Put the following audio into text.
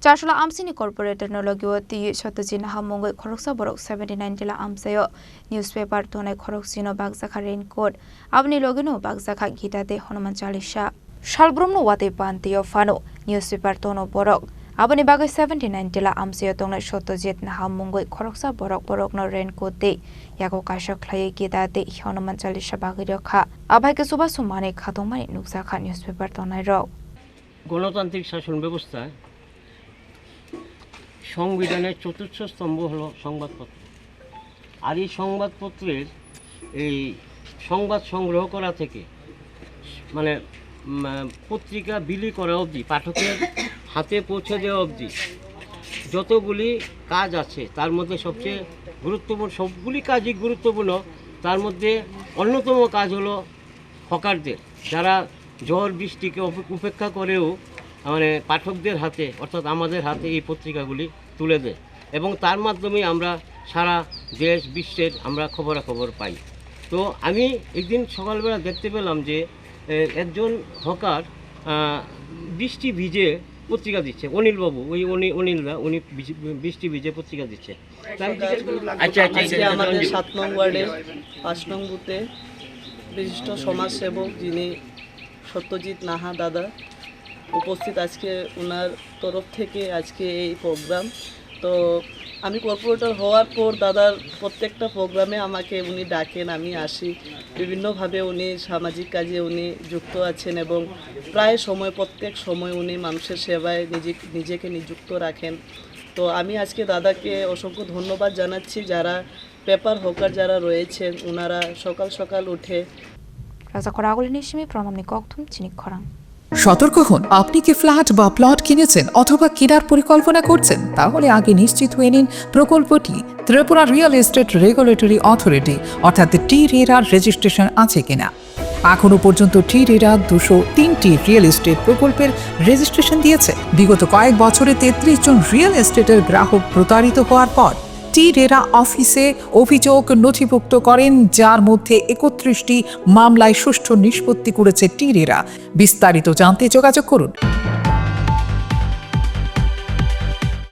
Charshula Amsini Corporate Nologioti Satyajit Naha Mungwi Khoroksa Bororok 79 Tila Amchaio newspaper Tunnaino Khoroksino Bakha raincoat Abni Logino Bakha Gita de Hanuman Chalisa Shalbrumno Wate Pantio Fano newspaper Tono Bororok Abani Bakha 79 Tila Amchaio Tunnaino Satyajit Naha Mungwi Khoroksa Bororok no raincoat de Yago Kasha Clay Gita de Hanuman Chalisa Bagirokha Abhake Suba Sumane Khatomani Nuksakha newspaper Tunnaino গণতান্ত্রিক শাসন ব্যবস্থায় সংবিধানের চতুর্থ স্তম্ভ হলো সংবাদপত্র। আর এই সংবাদপত্রের এই সংবাদ সংগ্রহ করা থেকে মানে পত্রিকা বিলি করা অবধি পাঠকের হাতে পৌঁছে দেওয়া অবধি যতগুলি কাজ আছে তার মধ্যে সবচেয়ে গুরুত্বপূর্ণ সবগুলি কাজই গুরুত্বপূর্ণ তার মধ্যে অন্যতম কাজ হলো হকারদের যারা ঝড় বৃষ্টিকে উপেক্ষা করেও মানে পাঠকদের হাতে অর্থাৎ আমাদের হাতে এই পত্রিকাগুলি তুলে দেয় এবং তার মাধ্যমে আমরা সারা দেশ বিশ্বের আমরা খবরাখবর পাই। তো আমি একদিন সকালবেলা দেখতে পেলাম যে একজন হকার বৃষ্টি ভিজে পত্রিকা দিচ্ছে অনিলবাবু অনিলদা উনি বৃষ্টি ভিজে পত্রিকা দিচ্ছে। আচ্ছা আমাদের 7 নং ওয়ার্ডে 5 নং বুথে বিশিষ্ট সমাজসেবক যিনি সত্যজিৎ নাহা দাদা উপস্থিত আজকে ওনার তরফ থেকে আজকে এই প্রোগ্রাম। তো আমি কর্পোরেটর হওয়ার পর দাদার প্রত্যেকটা প্রোগ্রামে আমাকে উনি ডাকেন, আমি আসি। বিভিন্নভাবে উনি সামাজিক কাজে উনি যুক্ত আছেন এবং প্রায় সময় প্রত্যেক সময় উনি মানুষের সেবায় নিজেকে নিযুক্ত রাখেন। তো আমি আজকে দাদাকে অসংখ্য ধন্যবাদ জানাচ্ছি। যারা পেপার হকার যারা রয়েছেন ওনারা সকাল সকাল উঠে Khorang সতর্ক হন, আপনি কি ফ্ল্যাট বা প্লট কিনেছেন অথবা কেনার পরিকল্পনা করছেন, তাহলে আগে নিশ্চিত হয়ে নিন প্রকল্পটি Tripura real estate regulatory authority অর্থাৎ টি-রেরার রেজিস্ট্রেশন আছে কিনা। এখনো পর্যন্ত টি-রেরা 203টি রিয়েল এস্টেট প্রকল্পের রেজিস্ট্রেশন দিয়েছে। বিগত কয়েক বছরে 33 জন রিয়েল এস্টেটের গ্রাহক প্রতারিত হওয়ার পর টি-রেরা অফিসে অভিযোগ নথিভুক্ত করেন, যার মধ্যে 31টি মামলায় সুষ্ঠু নিষ্পত্তি করেছে টি-রেরা। বিস্তারিত জানতে যোগাযোগ করুন।